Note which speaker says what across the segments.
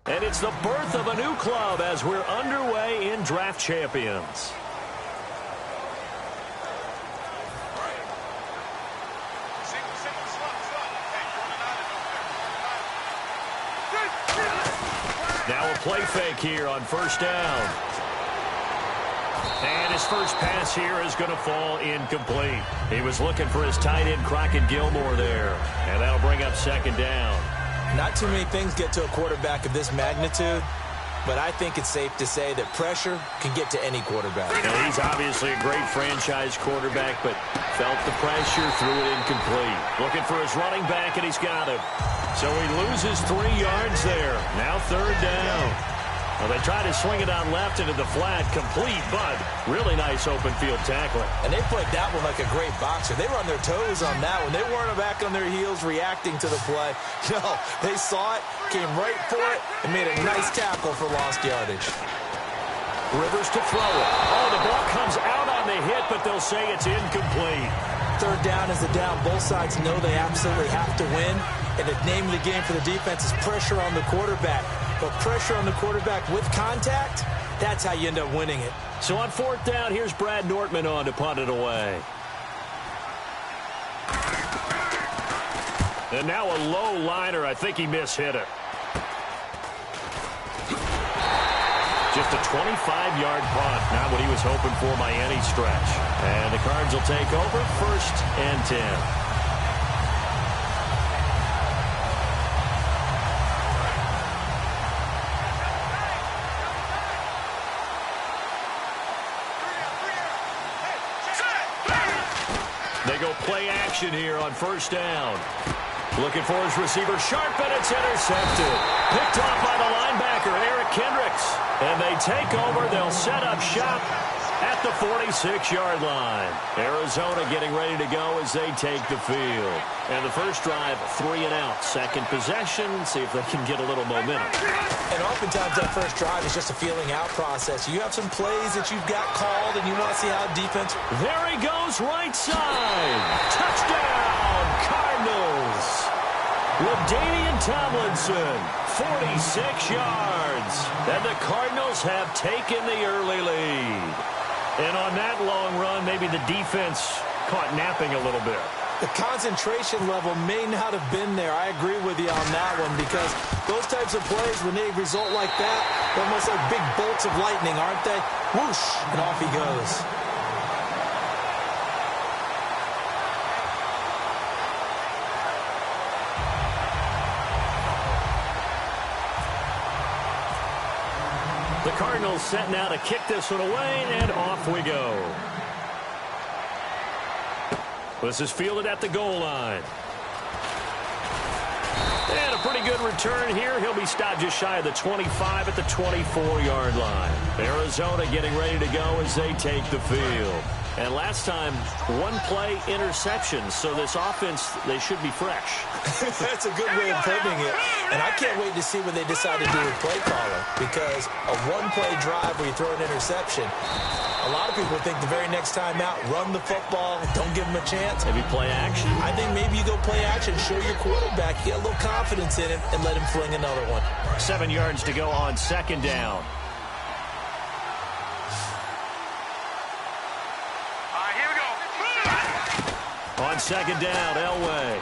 Speaker 1: And it's the birth of a new club as we're underway in Draft Champions. Now a play fake here on first down. And his first pass here is going to fall incomplete. He was looking for his tight end, Crockett Gilmore, there. And that'll bring up second down.
Speaker 2: Not too many things get to a quarterback of this magnitude, but I think it's safe to say that pressure can get to any quarterback.
Speaker 1: And he's obviously a great franchise quarterback, but felt the pressure, threw it incomplete. Looking for his running back, and he's got him. So he loses 3 yards there. Now third down. Well, they try to swing it out left into the flat, complete, but really nice open field tackling.
Speaker 2: And they played that one like a great boxer. They were on their toes on that one. They weren't back on their heels reacting to the play. No, they saw it, came right for it, and made a nice tackle for lost yardage.
Speaker 1: Rivers to throw it. Oh, the ball comes out on the hit, but they'll say it's incomplete.
Speaker 2: Third down is the down. Both sides know they absolutely have to win, and the name of the game for the defense is pressure on the quarterback. But pressure on the quarterback with contact, that's how you end up winning it.
Speaker 1: So on fourth down, here's Brad Nortman on to punt it away. And now a low liner. I think he mishit it. Just a 25-yard punt. Not what he was hoping for by any stretch. And the Cards will take over, 1st and 10. They go play action here on first down. Looking for his receiver, Sharp, and it's intercepted. Picked off by the linebacker, Eric Kendricks. And they take over. They'll set up shop at the 46-yard line. Arizona getting ready to go as they take the field. And the first drive, 3 and out. Second possession, see if they can get a little momentum.
Speaker 2: And oftentimes that first drive is just a feeling out process. You have some plays that you've got called, and you want to see how defense...
Speaker 1: There he goes, right side. Touchdown, Cardinals. LaDainian Tomlinson, 46 yards. And the Cardinals have taken the early lead. And on that long run, maybe the defense caught napping a little bit.
Speaker 2: The concentration level may not have been there. I agree with you on that one, because those types of plays, when they result like that, they're almost like big bolts of lightning, aren't they? Whoosh, and off he goes.
Speaker 1: The Cardinals set now to kick this one away, and off we go. This is fielded at the goal line. And a pretty good return here. He'll be stopped just shy of the 25 at the 24-yard line. Arizona getting ready to go as they take the field. And last time, 1-play interception. So this offense, they should be fresh.
Speaker 2: That's a good way of putting it. And I can't wait to see what they decide to do with play calling. Because a 1-play drive where you throw an interception, a lot of people think the very next time out, run the football, don't give them a chance.
Speaker 1: Maybe play action.
Speaker 2: I think maybe you go play action, show your quarterback, get a little confidence in him, and let him fling another one.
Speaker 1: 7 yards to go on second down. On second down, Elway.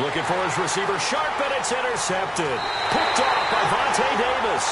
Speaker 1: Looking for his receiver, Sharp, and it's intercepted. Picked off by Vontae Davis.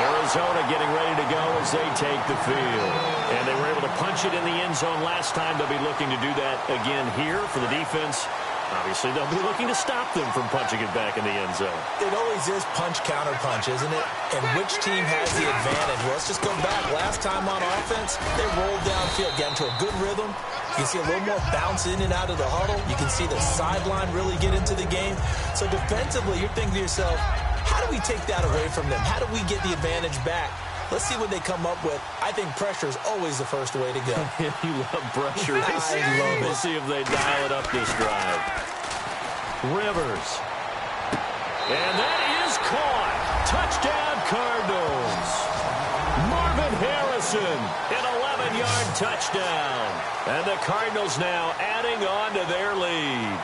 Speaker 1: Arizona getting ready to go as they take the field. And they were able to punch it in the end zone last time. They'll be looking to do that again here for the defense. Obviously, they'll be looking to stop them from punching it back in the end zone.
Speaker 2: It always is punch-counter-punch, isn't it? And which team has the advantage? Well, let's just go back. Last time on offense, they rolled downfield, got into a good rhythm. You can see a little more bounce in and out of the huddle. You can see the sideline really get into the game. So defensively, you're thinking to yourself, how do we take that away from them? How do we get the advantage back? Let's see what they come up with. I think pressure is always the first way to go.
Speaker 1: You love pressure.
Speaker 2: I love it.
Speaker 1: We'll see if they dial it up this drive. Rivers. And that is caught. Touchdown, Cardinals. Marvin Harrison, an 11-yard touchdown. And the Cardinals now adding on to their lead.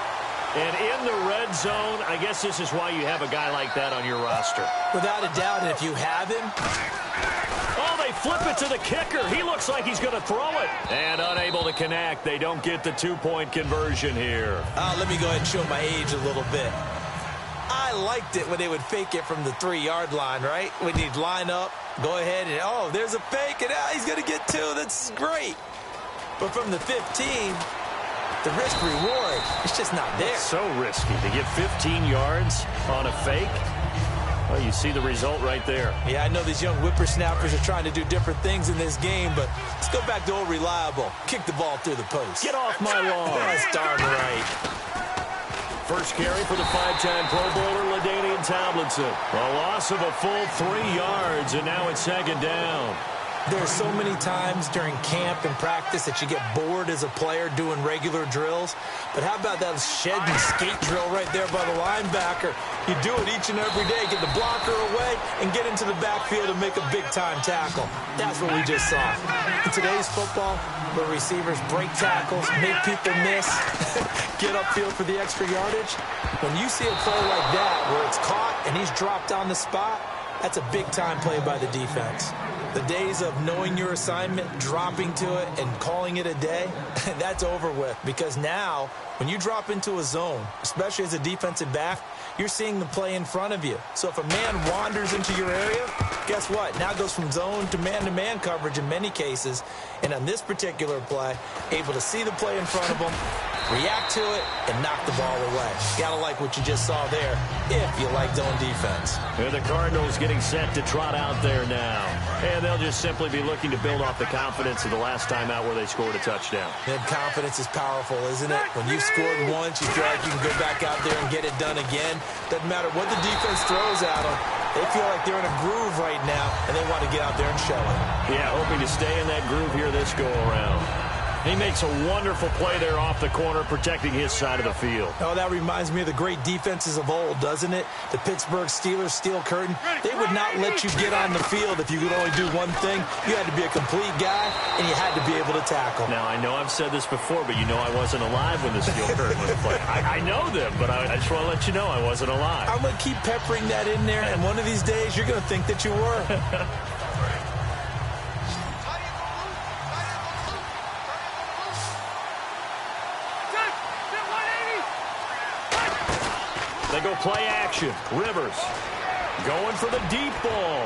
Speaker 1: And in the red zone, I guess this is why you have a guy like that on your roster.
Speaker 2: Without a doubt, and if you have him...
Speaker 1: Oh, they flip it to the kicker. He looks like he's going to throw it. And unable to connect. They don't get the two-point conversion here.
Speaker 2: Let me go ahead and show my age a little bit. I liked it when they would fake it from the 3-yard line, right? When you'd line up, go ahead and, oh, there's a fake, and he's going to get 2. That's great. But from the 15, the risk-reward, it's just not there.
Speaker 1: It's so risky to get 15 yards on a fake. Well, you see the result right there.
Speaker 2: Yeah, I know these young whippersnappers are trying to do different things in this game, but let's go back to old reliable. Kick the ball through the post.
Speaker 1: Get off my lawn.
Speaker 2: That's darn right.
Speaker 1: First carry for the 5-time Pro Bowler, LaDainian Tomlinson. A loss of a full 3 yards, and now it's second down.
Speaker 2: There's so many times during camp and practice that you get bored as a player doing regular drills. But how about that shed and skate drill right there by the linebacker? You do it each and every day. Get the blocker away and get into the backfield and make a big-time tackle. That's what we just saw. In today's football, where receivers break tackles, make people miss, get upfield for the extra yardage, when you see a play like that where it's caught and he's dropped on the spot, that's a big-time play by the defense. The days of knowing your assignment, dropping to it, and calling it a day, that's over with. Because now, when you drop into a zone, especially as a defensive back, you're seeing the play in front of you. So if a man wanders into your area, guess what? Now it goes from zone to man coverage in many cases. And on this particular play, able to see the play in front of him, react to it, and knock the ball away. Gotta like what you just saw there, if you like zone defense.
Speaker 1: And the Cardinals getting set to trot out there now. And they'll just simply be looking to build off the confidence of the last time out where they scored a touchdown.
Speaker 2: And confidence is powerful, isn't it? When you've scored once, you feel like you can go back out there and get it done again. Doesn't matter what the defense throws at them. They feel like they're in a groove right now, and they want to get out there and show it.
Speaker 1: Yeah, hoping to stay in that groove here this go-around. He makes a wonderful play there off the corner, protecting his side of the field.
Speaker 2: Oh, that reminds me of the great defenses of old, doesn't it? The Pittsburgh Steelers steel curtain. They would not let you get on the field if you could only do one thing. You had to be a complete guy, and you had to be able to tackle.
Speaker 1: Now, I know I've said this before, but you know I wasn't alive when the steel curtain was played. I know them, but I just want to let you know I wasn't alive.
Speaker 2: I'm going to keep peppering that in there, and one of these days you're going to think that you were.
Speaker 1: They go play action. Rivers going for the deep ball.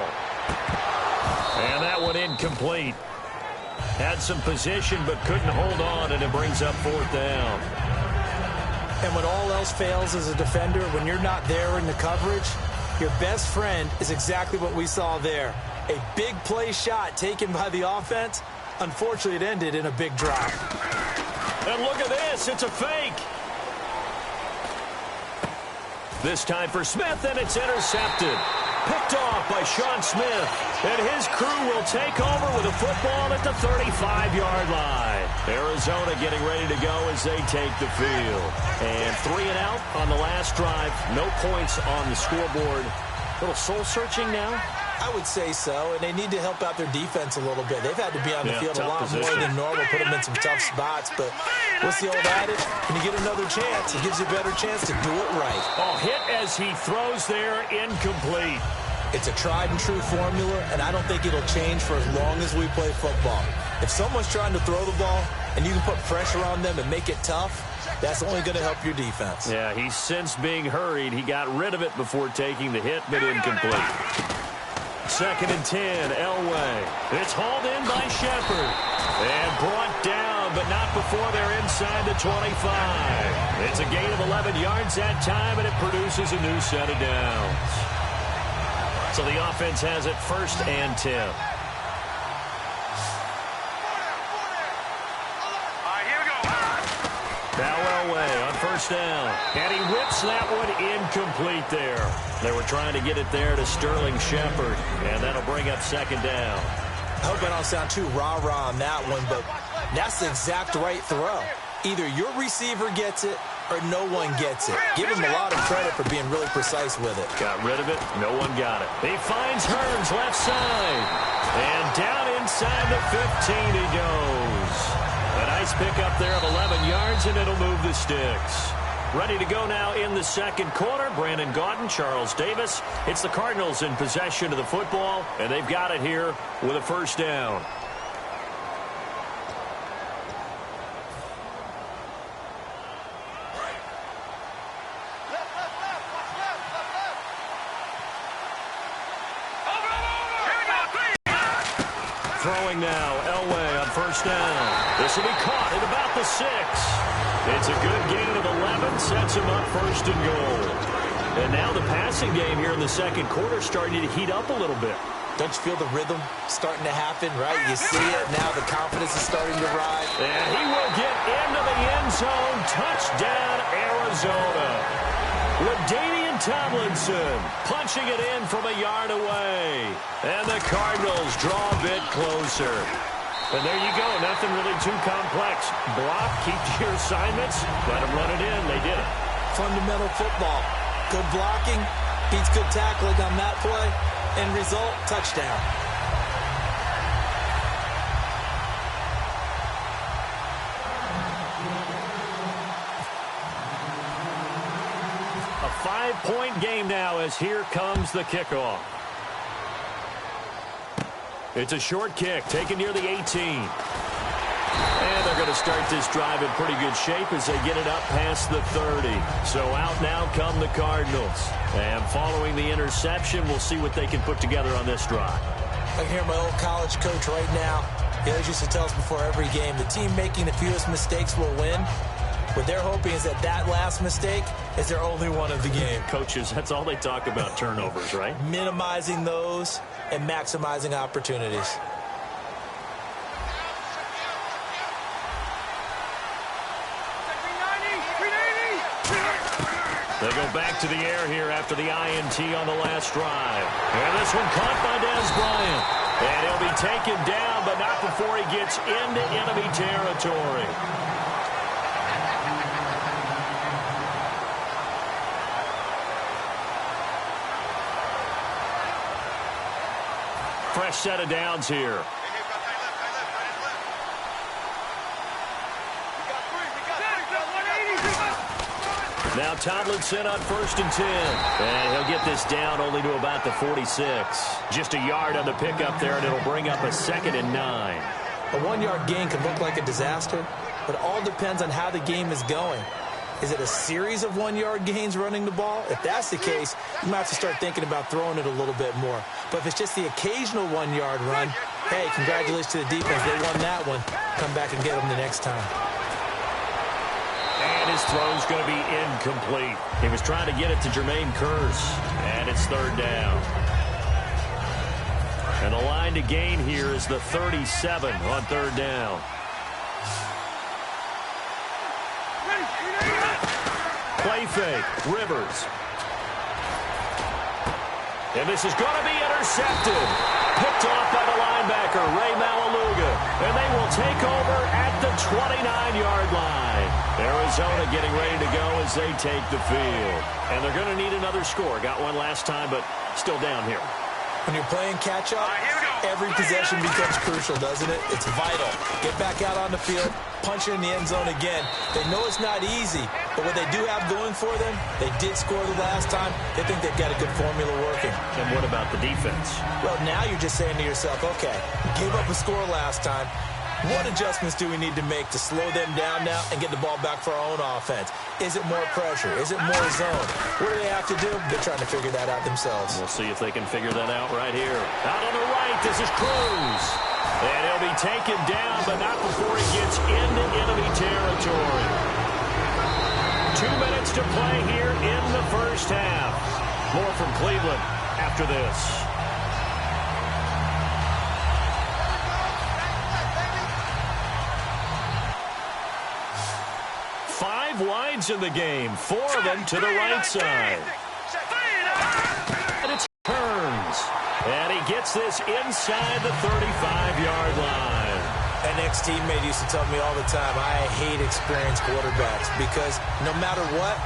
Speaker 1: And that one incomplete. Had some position but couldn't hold on, and it brings up fourth down.
Speaker 2: And when all else fails as a defender, when you're not there in the coverage, your best friend is exactly what we saw there. A big play shot taken by the offense. Unfortunately, it ended in a big drop.
Speaker 1: And look at this. It's a fake. This time for Smith, and it's intercepted. Picked off by Sean Smith. And his crew will take over with a football at the 35-yard line. Arizona getting ready to go as they take the field. And 3 and out on the last drive. No points on the scoreboard. A little soul-searching now?
Speaker 2: I would say so, and they need to help out their defense a little bit. They've had to be on the field a lot more than normal, put them in some tough spots. But what's the old adage? When you get another chance, it gives you a better chance to do it right.
Speaker 1: Oh, hit as he throws there, incomplete.
Speaker 2: It's a tried-and-true formula, and I don't think it'll change for as long as we play football. If someone's trying to throw the ball and you can put pressure on them and make it tough, that's only going to help your defense.
Speaker 1: Yeah, he's since being hurried. He got rid of it before taking the hit, but incomplete. 2nd and 10, Elway. It's hauled in by Shepard. And brought down, but not before they're inside the 25. It's a gain of 11 yards that time, and it produces a new set of downs. So the offense has it 1st and 10.
Speaker 3: All right, here we go.
Speaker 1: Now Elway on 1st down. And he whips that one incomplete there. They were trying to get it there to Sterling Shepard. And that'll bring up 2nd down.
Speaker 2: I hope I don't sound too rah-rah on that one, but that's the exact right throw. Either your receiver gets it or no one gets it. Give him a lot of credit for being really precise with it.
Speaker 1: Got rid of it. No one got it. He finds Hearns left side. And down inside the 15 he goes. A nice pickup there of 11 yards, and it'll move the sticks. Ready to go now in the second quarter. Brandon Gaudin, Charles Davis. It's the Cardinals in possession of the football, and they've got it here with a first down. Throwing now, Elway on first down. This will be caught at about the 6. It's a good gain of 11, sets him up first and goal. And now the passing game here in the second quarter starting to heat up a little bit.
Speaker 2: Don't you feel the rhythm starting to happen, right? You see it now, the confidence is starting to rise.
Speaker 1: And he will get into the end zone. Touchdown, Arizona. LaDainian Tomlinson punching it in from a yard away. And the Cardinals draw a bit closer. And there you go. Nothing really too complex. Block, keep to your assignments. Let them run it in. They did it.
Speaker 2: Fundamental football. Good blocking beats good tackling on that play. End result, touchdown.
Speaker 1: A 5-point game now as here comes the kickoff. It's a short kick taken near the 18. And they're going to start this drive in pretty good shape as they get it up past the 30. So out now come the Cardinals. And following the interception, we'll see what they can put together on this drive.
Speaker 2: I can hear my old college coach right now. He always used to tell us before every game, the team making the fewest mistakes will win. What they're hoping is that that last mistake is their only one of the game.
Speaker 1: Coaches, that's all they talk about, turnovers, right?
Speaker 2: Minimizing those and maximizing opportunities.
Speaker 1: They go back to the air here after the INT on the last drive. And this one caught by Dez Bryant. And he'll be taken down, but not before he gets into enemy territory. Fresh set of downs here. Now Tomlinson on 1st and 10. And he'll get this down only to about the 46. Just a yard on the pickup there, and it'll bring up a 2nd and 9.
Speaker 2: A 1-yard gain can look like a disaster, but it all depends on how the game is going. Is it a series of 1-yard gains running the ball? If that's the case, you might have to start thinking about throwing it a little bit more. But if it's just the occasional 1-yard run, hey, congratulations to the defense. They won that one. Come back and get them the next time.
Speaker 1: And his throw's going to be incomplete. He was trying to get it to Jermaine Kearse. And it's 3rd down. And the line to gain here is the 37 on 3rd down. Play fake, Rivers. And this is going to be intercepted. Picked off by the linebacker, Ray Maualuga. And they will take over at the 29-yard line. Arizona getting ready to go as they take the field. And they're going to need another score. Got one last time, but still down here.
Speaker 2: When you're playing catch-up, every possession becomes crucial, doesn't it? It's vital. Get back out on the field, punch it in the end zone again. They know it's not easy, but what they do have going for them, they did score the last time. They think they've got a good formula working.
Speaker 1: And what about the defense?
Speaker 2: Well, now you're just saying to yourself, okay, gave up a score last time. What adjustments do we need to make to slow them down now and get the ball back for our own offense? Is it more pressure? Is it more zone? What do they have to do? They're trying to figure that out themselves.
Speaker 1: We'll see if they can figure that out right here. Out on the right, this is Cruz. And he'll be taken down, but not before he gets into enemy territory. 2 minutes to play here in the first half. More from Cleveland after this. 5 wides in the game, 4 of them to the right side. And it's Kearns. And he gets this inside the 35-yard line.
Speaker 2: An ex-teammate used to tell me all the time, I hate experienced quarterbacks because no matter what,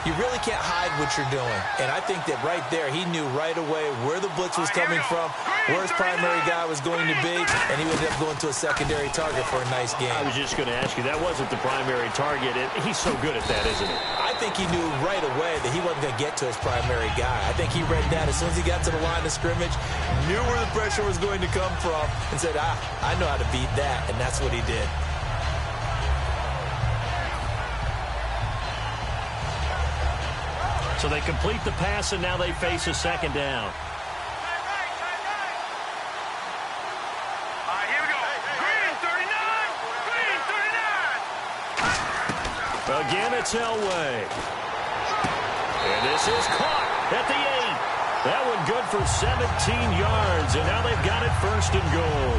Speaker 2: you really can't hide what you're doing. And I think that right there, he knew right away where the blitz was coming from, where his primary guy was going to be, and he ended up going to a secondary target for a nice game.
Speaker 1: I was just going to ask you, that wasn't the primary target. He's so good at that, isn't he?
Speaker 2: I think he knew right away that he wasn't going to get to his primary guy. I think he read that as soon as he got to the line of scrimmage, knew where the pressure was going to come from, and said, I know how to beat that, and that's what he did.
Speaker 1: So they complete the pass, and now they face a second down.
Speaker 3: Here we go. Green 39.
Speaker 1: Again, it's Elway. And this is caught at the 8. That one good for 17 yards, and now they've got it first and goal.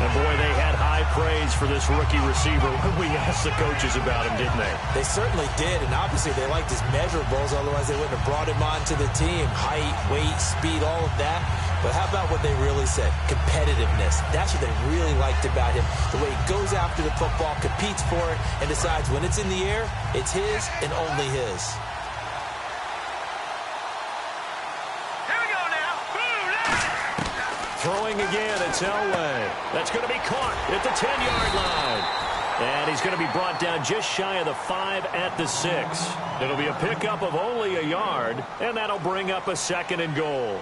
Speaker 1: And, boy, they had high praise for this rookie receiver when we asked the coaches about him, didn't they?
Speaker 2: They certainly did, and obviously they liked his measurables, otherwise they wouldn't have brought him onto the team. Height, weight, speed, all of that. But how about what they really said? Competitiveness. That's what they really liked about him. The way he goes after the football, competes for it, and decides when it's in the air, it's his and only his.
Speaker 1: Throwing again, it's Elway. That's going to be caught at the 10-yard line. And he's going to be brought down just shy of the 5 at the 6. It'll be a pickup of only a yard, and that'll bring up a second and goal.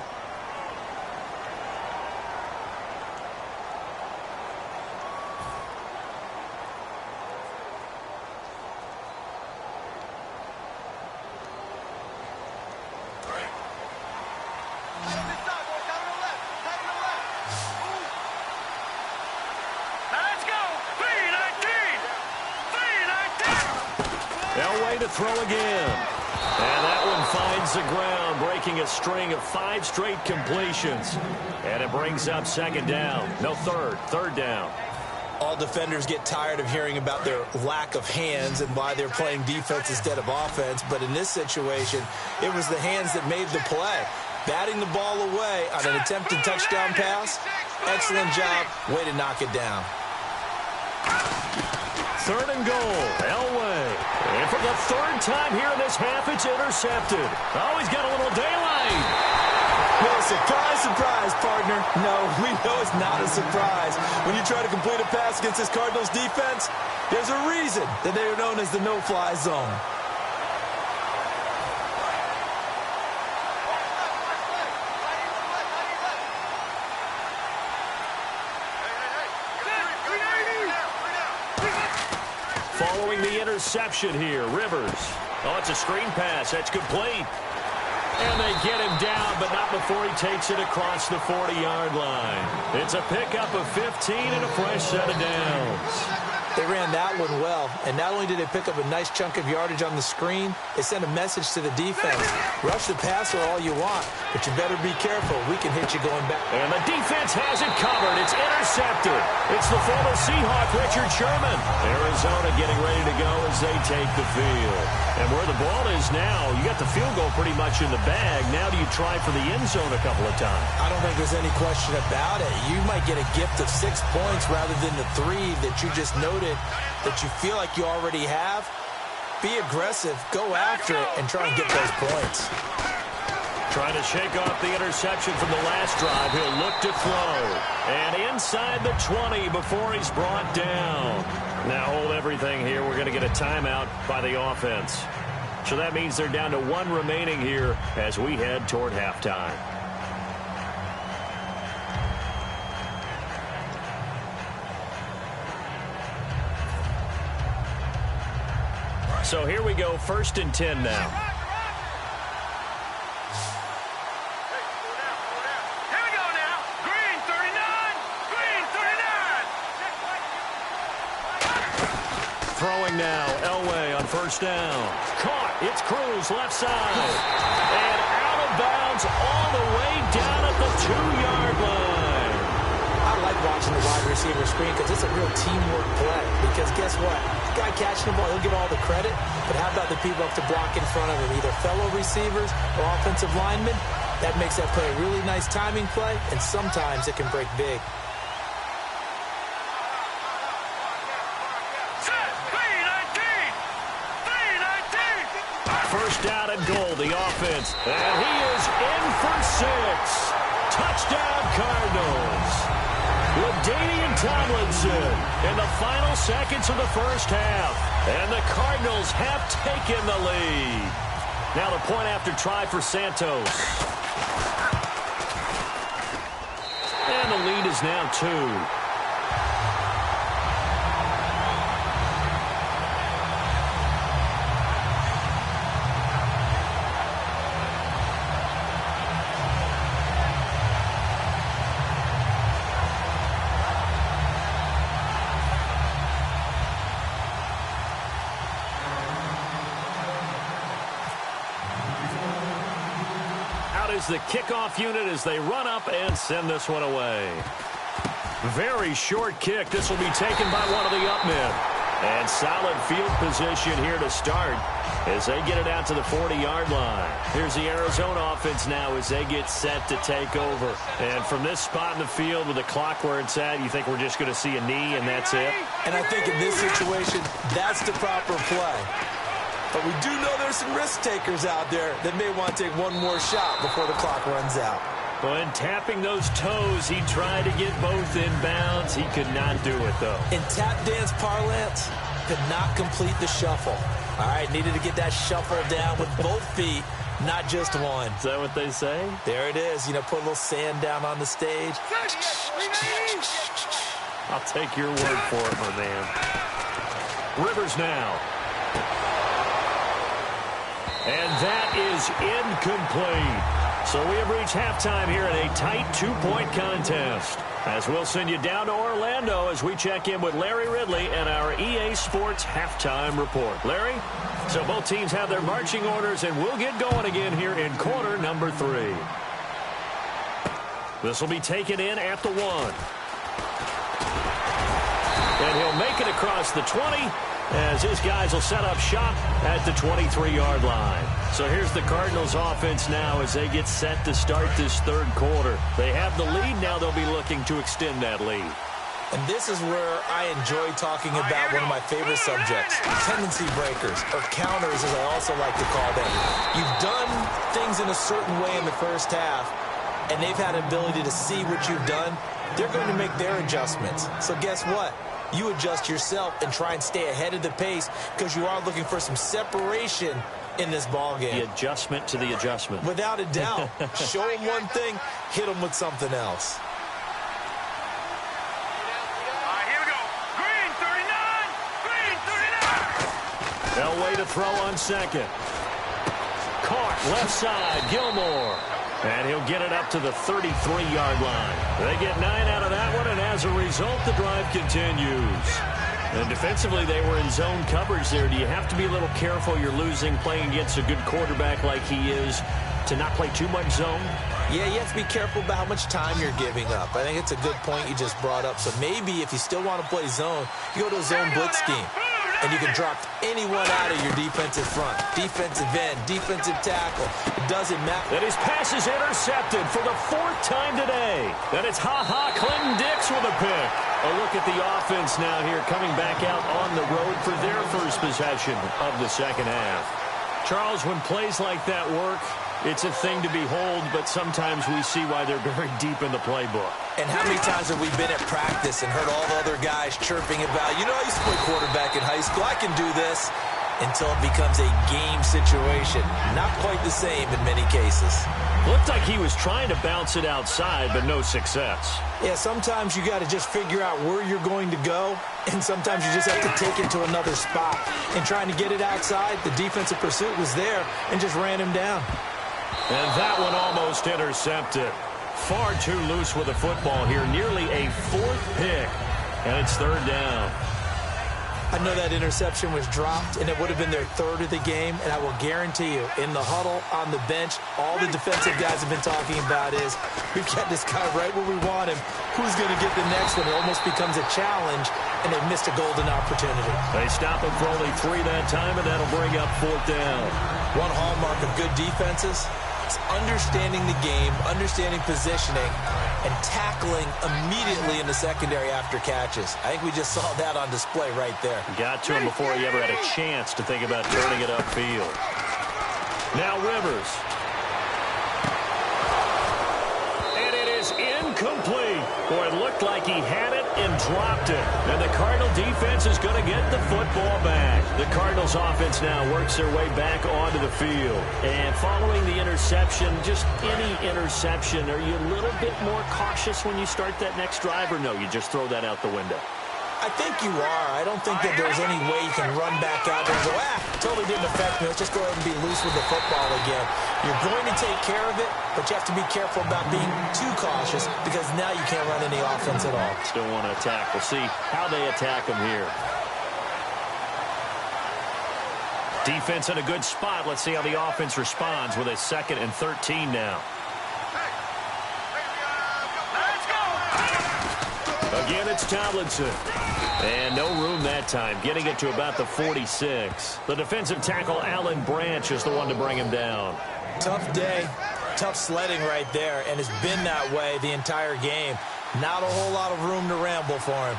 Speaker 1: Elway to throw again. And that one finds the ground, breaking a string of 5 straight completions. And it brings up second down. No, third down.
Speaker 2: All defenders get tired of hearing about their lack of hands and why they're playing defense instead of offense. But in this situation, it was the hands that made the play. Batting the ball away on an attempted touchdown pass. Excellent job. Way to knock it down.
Speaker 1: Third and goal, Elway. And for the third time here in this half, it's intercepted. Oh, he's got a little daylight.
Speaker 2: Well, surprise, surprise, partner. No, we know it's not a surprise. When you try to complete a pass against this Cardinals defense, there's a reason that they are known as the no-fly zone.
Speaker 1: Following the interception here, Rivers. Oh, it's a screen pass. That's complete. And they get him down, but not before he takes it across the 40-yard line. It's a pickup of 15 and a fresh set of downs.
Speaker 2: They ran that one well, and not only did they pick up a nice chunk of yardage on the screen, they sent a message to the defense. Rush the passer all you want, but you better be careful. We can hit you going back.
Speaker 1: And the defense has it covered. It's intercepted. It's the former Seahawk, Richard Sherman. Arizona getting ready to go as they take the field. And where the ball is now, you got the field goal pretty much in the bag. Now do you try for the end zone a couple of times?
Speaker 2: I don't think there's any question about it. You might get a gift of 6 points rather than the 3 that you just noted that you feel like you already have. Be aggressive, go after it, and try and get those points.
Speaker 1: Trying to shake off the interception from the last drive. He'll look to throw. And inside the 20 before he's brought down. Now hold everything here. We're going to get a timeout by the offense. So that means they're down to 1 remaining here as we head toward halftime. So here we go, 1st and 10 now. Throwing now, Elway on 1st down. Caught, it's Cruz, left side. And out of bounds all the way down at the 2-yard line.
Speaker 2: I like watching the wide receiver screen because it's a real teamwork play. Because guess what? The guy catching the ball, he'll get all the credit. But how about the people up to block in front of him? Either fellow receivers or offensive linemen. That makes that play a really nice timing play, and sometimes it can break big.
Speaker 1: First down and goal, the offense. And he is in for 6. Touchdown, Cardinals. LaDainian Tomlinson in the final seconds of the first half. And the Cardinals have taken the lead. Now the point after try for Santos. And the lead is now 2. Is the kickoff unit as they run up and send this one away. Very short kick. This will be taken by one of the up men. And solid field position here to start as they get it out to the 40-yard line. Here's the Arizona offense now as they get set to take over. And from this spot in the field with the clock where it's at, you think we're just going to see a knee and that's it?
Speaker 2: And I think in this situation, that's the proper play. But we do know there's some risk takers out there that may want to take one more shot before the clock runs out.
Speaker 1: When tapping those toes, he tried to get both in bounds. He could not do it, though.
Speaker 2: In tap dance parlance, could not complete the shuffle. All right, needed to get that shuffle down with both feet, not just one.
Speaker 1: Is that what they say?
Speaker 2: There it is. You know, put a little sand down on the stage.
Speaker 1: I'll take your word for it, my man. Rivers now. And that is incomplete. So we have reached halftime here in a tight two-point contest. As we'll send you down to Orlando as we check in with Larry Ridley and our EA Sports halftime report. Larry, so both teams have their marching orders, and we'll get going again here in quarter number 3. This will be taken in at the 1. And he'll make it across the 20. As his guys will set up shop at the 23-yard line. So here's the Cardinals offense now as they get set to start this third quarter. They have the lead. Now they'll be looking to extend that lead.
Speaker 2: And this is where I enjoy talking about one of my favorite subjects, tendency breakers, or counters as I also like to call them. You've done things in a certain way in the first half, and they've had an ability to see what you've done. They're going to make their adjustments. So guess what? You adjust yourself and try and stay ahead of the pace because you are looking for some separation in this ball game.
Speaker 1: The adjustment to the adjustment.
Speaker 2: Without a doubt. Show them one thing, hit them with something else.
Speaker 3: Here we go. Green 39. Green 39.
Speaker 1: They'll wait to throw on second. Caught left side, Gilmore. And he'll get it up to the 33-yard line. They get 9 out of that one, and as a result, the drive continues. And defensively, they were in zone coverage there. Do you have to be a little careful? You're losing, playing against a good quarterback like he is, to not play too much zone?
Speaker 2: Yeah, you have to be careful about how much time you're giving up. I think it's a good point you just brought up. So maybe if you still want to play zone, you go to a zone blitz scheme. And you can drop anyone out of your defensive front. Defensive end, defensive tackle. It doesn't matter.
Speaker 1: And his pass is intercepted for the 4th time today. And it's Clinton Dix with a pick. A look at the offense now here coming back out on the road for their first possession of the second half. Charles, when plays like that work, it's a thing to behold, but sometimes we see why they're very deep in the playbook.
Speaker 2: And how many times have we been at practice and heard all the other guys chirping about, you know, I used to play quarterback in high school, I can do this, until it becomes a game situation. Not quite the same in many cases.
Speaker 1: Looked like he was trying to bounce it outside, but no success.
Speaker 2: Yeah, sometimes you got to just figure out where you're going to go, and sometimes you just have to take it to another spot. And trying to get it outside, the defensive pursuit was there and just ran him down.
Speaker 1: And that one almost intercepted. Far too loose with the football here. Nearly a 4th pick. And it's 3rd down.
Speaker 2: I know that interception was dropped, and it would have been their 3rd of the game. And I will guarantee you, in the huddle, on the bench, all the defensive guys have been talking about is, we've got this guy right where we want him. Who's going to get the next one? It almost becomes a challenge, and they missed a golden opportunity.
Speaker 1: They stop him for only 3 that time, and that'll bring up 4th down.
Speaker 2: One hallmark of good defenses, it's understanding the game, understanding positioning, and tackling immediately in the secondary after catches. I think we just saw that on display right there.
Speaker 1: Got to him before he ever had a chance to think about turning it upfield. Now Rivers. And it is incomplete. Boy, it looked like he had it and dropped it. And the Cardinal defense is going to get the football back. The Cardinals offense now works their way back onto the field. And following the interception, just any interception, are you a little bit more cautious when you start that next drive, or no, you just throw that out the window?
Speaker 2: I think you are. I don't think that there's any way you can run back out there and go, totally didn't affect me. Let's just go ahead and be loose with the football again. You're going to take care of it, but you have to be careful about being too cautious because now you can't run any offense at all.
Speaker 1: Still want to attack. We'll see how they attack them here. Defense in a good spot. Let's see how the offense responds with a 2nd and 13 now. Again, it's Tomlinson. And no room that time, getting it to about the 46. The defensive tackle, Alan Branch, is the one to bring him down.
Speaker 2: Tough day, tough sledding right there, and it's been that way the entire game. Not a whole lot of room to ramble for him.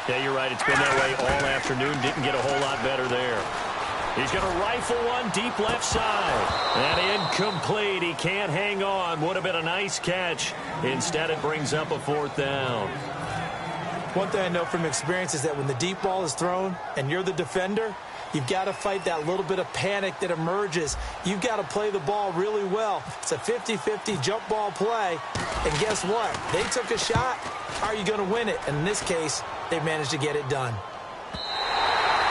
Speaker 1: Yeah, you're right. It's been that way all afternoon. Didn't get a whole lot better there. He's going to rifle one deep left side. And incomplete. He can't hang on. Would have been a nice catch. Instead, it brings up a 4th down.
Speaker 2: One thing I know from experience is that when the deep ball is thrown and you're the defender, you've got to fight that little bit of panic that emerges. You've got to play the ball really well. It's a 50-50 jump ball play. And guess what? They took a shot. How are you going to win it? And in this case, they managed to get it done.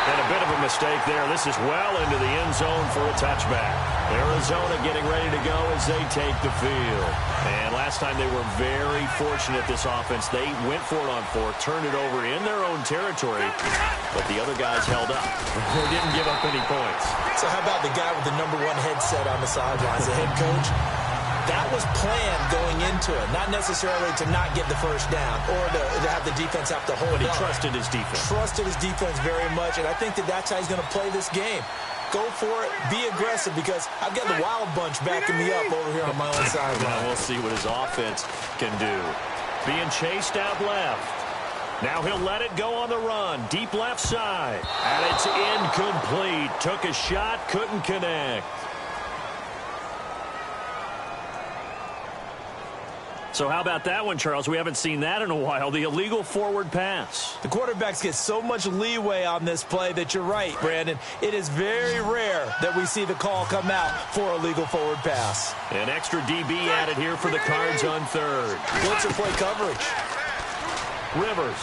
Speaker 1: And a bit of a mistake there. This is well into the end zone for a touchback. Arizona getting ready to go as they take the field. And last time they were very fortunate, this offense. They went for it on 4, turned it over in their own territory, but the other guys held up. They didn't give up any points.
Speaker 2: So how about the guy with the #1 headset on the sidelines, the head coach? That was planned going into it, not necessarily to not get the first down or to have the defense have to hold
Speaker 1: But he
Speaker 2: on.
Speaker 1: trusted his defense.
Speaker 2: Trusted his defense very much, and I think that that's how he's going to play this game. Go for it, be aggressive, because I've got the wild bunch backing me up over here on my own sideline.
Speaker 1: Now we'll see what his offense can do. Being chased out left. Now he'll let it go on the run. Deep left side. And it's incomplete. Took a shot, couldn't connect. So how about that one, Charles? We haven't seen that in a while. The illegal forward pass.
Speaker 2: The quarterbacks get so much leeway on this play that you're right, Brandon. It is very rare that we see the call come out for a legal forward pass.
Speaker 1: An extra DB added here for the Cards on 3rd.
Speaker 2: Blitzer play coverage.
Speaker 1: Rivers.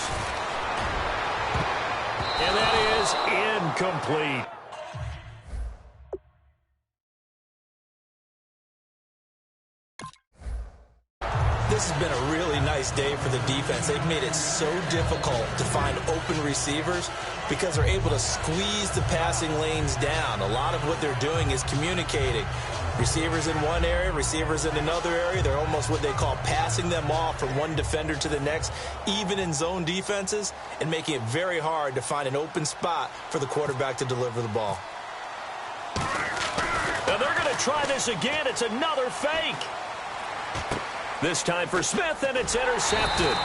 Speaker 1: And that is incomplete.
Speaker 2: This has been a really nice day for the defense. They've made it so difficult to find open receivers because they're able to squeeze the passing lanes down. A lot of what they're doing is communicating. Receivers in one area, receivers in another area. They're almost what they call passing them off from one defender to the next, even in zone defenses, and making it very hard to find an open spot for the quarterback to deliver the ball.
Speaker 1: Now they're going to try this again. It's another fake. This time for Smith, and it's intercepted.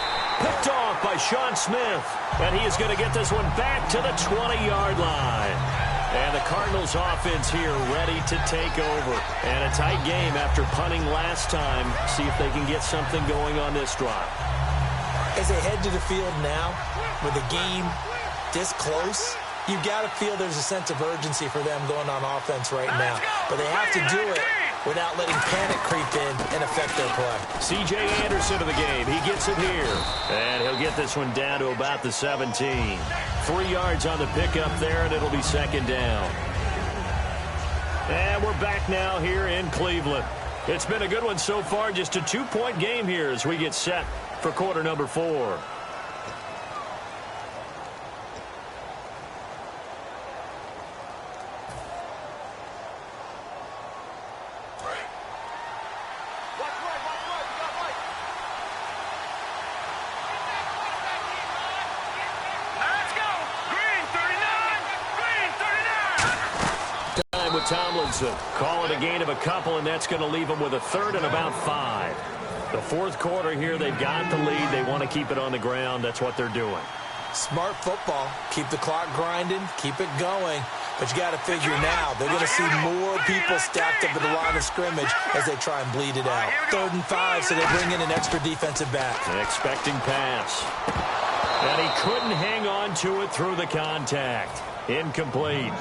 Speaker 1: Picked off by Sean Smith. And he is going to get this one back to the 20-yard line. And the Cardinals offense here ready to take over. And a tight game after punting last time. See if they can get something going on this drive.
Speaker 2: As they head to the field now, with the game this close, you've got to feel there's a sense of urgency for them going on offense right now. But they have to do it without letting panic creep in and affect their play.
Speaker 1: C.J. Anderson of the game. He gets it here. And he'll get this one down to about the 17. 3 yards on the pickup there, and it'll be 2nd down. And we're back now here in Cleveland. It's been a good one so far. Just a 2-point game here as we get set for quarter number 4. Tomlinson. Call it a gain of a couple, and that's going to leave them with a 3rd and about 5. The 4th quarter here, they've got the lead. They want to keep it on the ground. That's what they're doing.
Speaker 2: Smart football. Keep the clock grinding. Keep it going. But you got to figure now, they're going to see more people stacked up at the line of scrimmage as they try and bleed it out. 3rd and 5, so they bring in an extra defensive back.
Speaker 1: An expecting pass. And he couldn't hang on to it through the contact. Incomplete.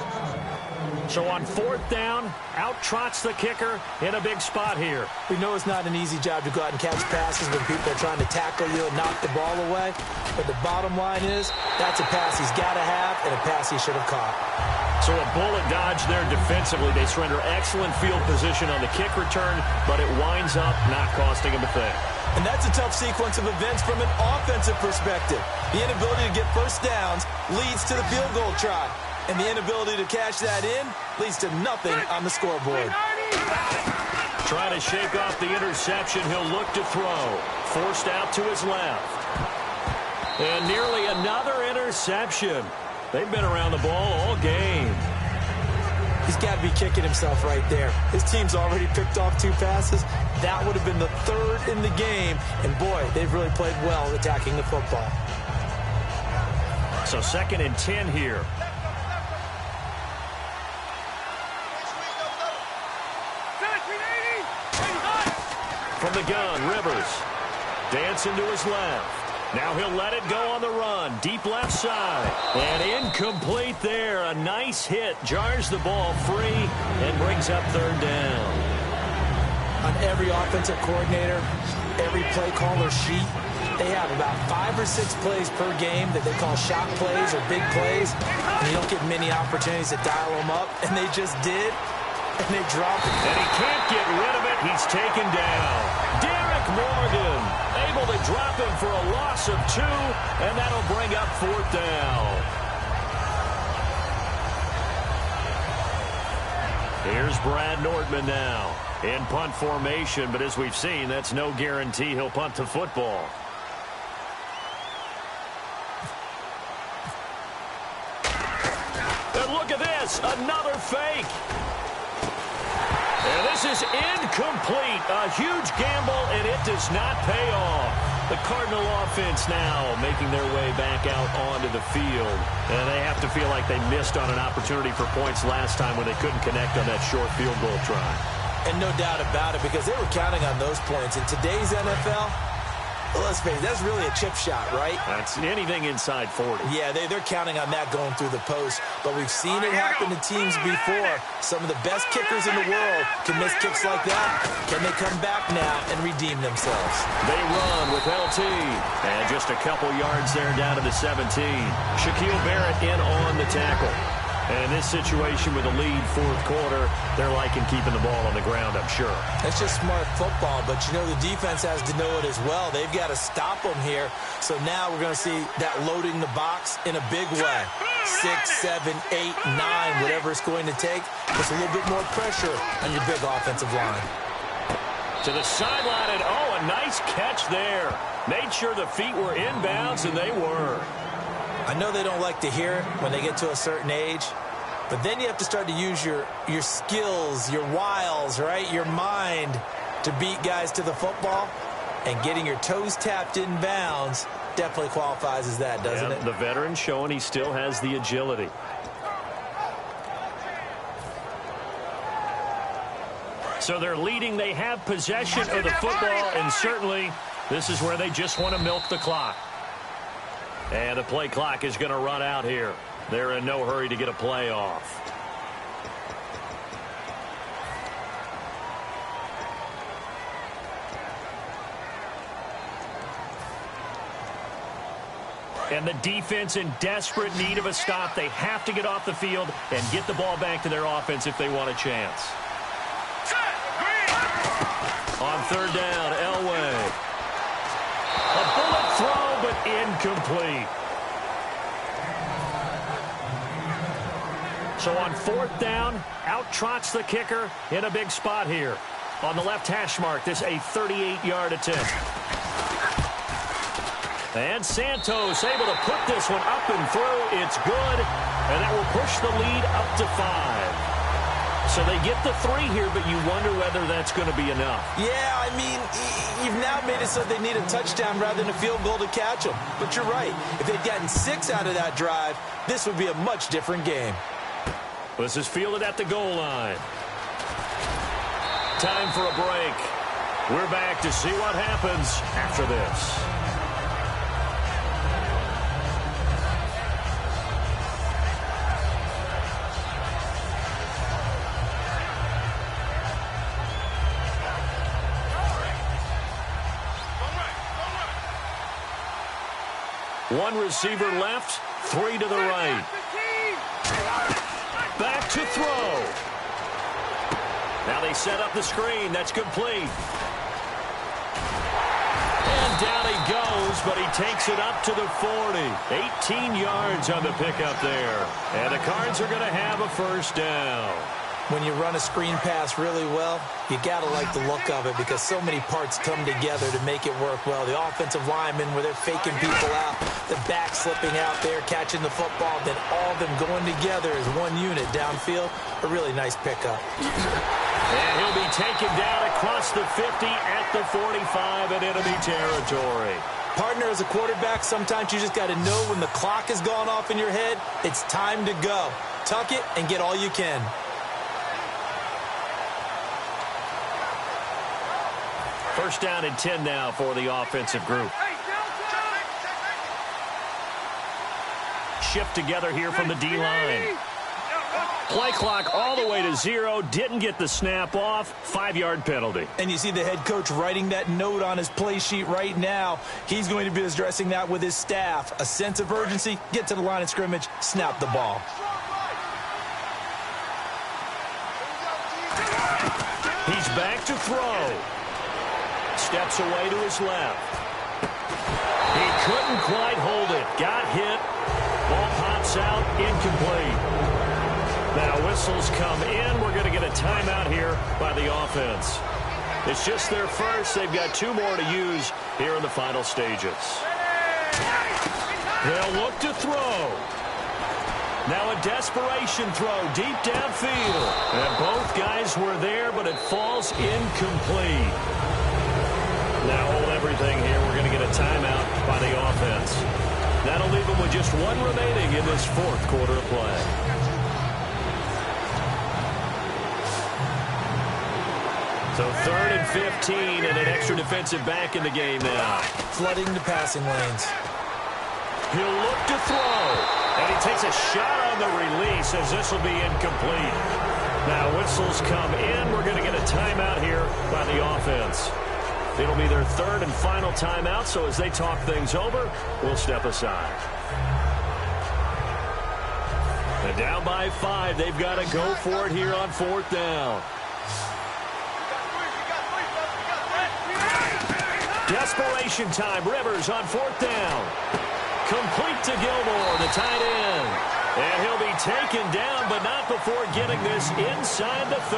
Speaker 1: So on 4th down, out trots the kicker in a big spot here.
Speaker 2: We know it's not an easy job to go out and catch passes when people are trying to tackle you and knock the ball away. But the bottom line is, that's a pass he's got to have and a pass he should have caught.
Speaker 1: So a bullet dodge there defensively. They surrender excellent field position on the kick return, but it winds up not costing him a thing.
Speaker 2: And that's a tough sequence of events from an offensive perspective. The inability to get first downs leads to the field goal try. And the inability to cash that in leads to nothing on the scoreboard.
Speaker 1: Trying to shake off the interception, he'll look to throw. Forced out to his left. And nearly another interception. They've been around the ball all game.
Speaker 2: He's got to be kicking himself right there. His team's already picked off 2 passes. That would have been the 3rd in the game. And, boy, they've really played well attacking the football.
Speaker 1: So 2nd and 10 here. From the gun, Rivers. Dancing to his left. Now he'll let it go on the run. Deep left side. And incomplete there. A nice hit. Jars the ball free and brings up 3rd down.
Speaker 2: On every offensive coordinator, every play caller sheet, they have about 5 or 6 plays per game that they call shot plays or big plays. And you don't get many opportunities to dial them up. And they just did. And they dropped it.
Speaker 1: And he can't get rid of it. He's taken down. Derek Morgan able to drop him for a loss of 2, and that'll bring up 4th down. Here's Brad Nordman now in punt formation, but as we've seen, that's no guarantee he'll punt the football. And look at this, another fake. And this is incomplete. A huge gamble, and it does not pay off. The Cardinal offense now making their way back out onto the field. And they have to feel like they missed on an opportunity for points last time when they couldn't connect on that short field goal try.
Speaker 2: And no doubt about it, because they were counting on those points. In today's NFL, let's face it, that's really a chip shot, right?
Speaker 1: That's anything inside 40.
Speaker 2: Yeah, they're counting on that going through the post. But we've seen it happen to teams before. Some of the best kickers in the world can miss kicks like that. Can they come back now and redeem themselves?
Speaker 1: They run with LT. And just a couple yards there down to the 17. Shaquille Barrett in on the tackle. And in this situation with a lead 4th quarter, they're liking keeping the ball on the ground, I'm sure.
Speaker 2: That's just smart football, but you know the defense has to know it as well. They've got to stop them here. So now we're going to see that loading the box in a big way. 6, 7, 8, 9, whatever it's going to take. Just a little bit more pressure on your big offensive line.
Speaker 1: To the sideline, and oh, a nice catch there. Made sure the feet were inbounds, and they were.
Speaker 2: I know they don't like to hear it when they get to a certain age, but then you have to start to use your skills, your wiles, right, your mind to beat guys to the football. And getting your toes tapped in bounds definitely qualifies as that, doesn't it?
Speaker 1: The veteran showing he still has the agility. So they're leading. They have possession of the football, and certainly this is where they just want to milk the clock. And the play clock is going to run out here. They're in no hurry to get a play off. And the defense in desperate need of a stop. They have to get off the field and get the ball back to their offense if they want a chance. On 3rd down, Elway. A bullet throw, but incomplete. So on 4th down, out trots the kicker in a big spot here. On the left hash mark, this a 38-yard attempt. And Santos able to put this one up and through. It's good, and that will push the lead up to 5. So they get the 3 here, but you wonder whether that's going to be enough.
Speaker 2: Yeah, I mean, you've now made it so they need a touchdown rather than a field goal to catch them. But you're right. If they'd gotten 6 out of that drive, this would be a much different game.
Speaker 1: This is fielded at the goal line. Time for a break. We're back to see what happens after this. One receiver left, 3 to the right. Back to throw. Now they set up the screen. That's complete. And down he goes, but he takes it up to the 40. 18 yards on the pickup there. And the Cards are going to have a first down.
Speaker 2: When you run a screen pass really well, you got to like the look of it because so many parts come together to make it work well. The offensive linemen, where they're faking people out, the back slipping out there, catching the football, then all of them going together as one unit downfield. A really nice pickup.
Speaker 1: And he'll be taken down across the 50 at the 45 in enemy territory.
Speaker 2: Partner, as a quarterback, sometimes you just got to know when the clock has gone off in your head, it's time to go. Tuck it and get all you can.
Speaker 1: First down and 10 now for the offensive group. Shift together here from the D-line. Play clock all the way to 0. Didn't get the snap off. 5-yard penalty.
Speaker 2: And you see the head coach writing that note on his play sheet right now. He's going to be addressing that with his staff. A sense of urgency, get to the line of scrimmage, snap the ball.
Speaker 1: He's back to throw. Steps away to his left. He couldn't quite hold it. Got hit. Ball pops out. Incomplete. Now whistles come in. We're going to get a timeout here by the offense. It's just their first. They've got 2 more to use here in the final stages. They'll look to throw. Now a desperation throw deep downfield. And both guys were there, but it falls incomplete. Now hold everything here. We're going to get a timeout by the offense. That'll leave them with just 1 remaining in this 4th quarter of play. So 3rd and 15 and an extra defensive back in the game now.
Speaker 2: Flooding the passing lanes.
Speaker 1: He'll look to throw. And he takes a shot on the release as this will be incomplete. Now whistles come in. We're going to get a timeout here by the offense. It'll be their 3rd and final timeout, so as they talk things over, we'll step aside. And down by 5, they've got to go for it here on 4th down. Desperation time. Rivers on 4th down. Complete to Gilmore, the tight end. And he'll be taken down, but not before getting this inside the 30.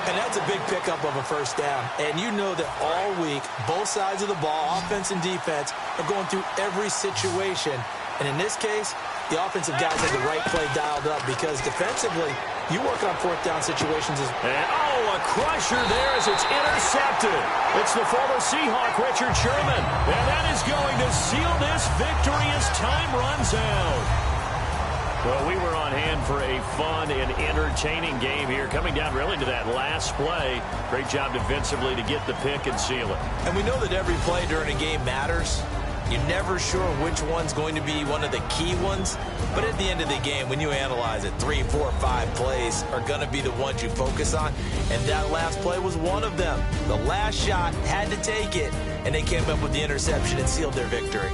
Speaker 2: And that's a big pickup of a first down. And you know that all week, both sides of the ball, offense and defense, are going through every situation. And in this case, the offensive guys had the right play dialed up because defensively, you work on 4th down situations as well.
Speaker 1: And, a crusher there as it's intercepted. It's the former Seahawk, Richard Sherman. And that is going to seal this victory as time runs out. Well, we were on hand for a fun and entertaining game here, coming down really to that last play. Great job defensively to get the pick and seal it.
Speaker 2: And we know that every play during a game matters. You're never sure which one's going to be one of the key ones. But at the end of the game, when you analyze it, 3, 4, 5 plays are going to be the ones you focus on. And that last play was one of them. The last shot had to take it, and they came up with the interception and sealed their victory.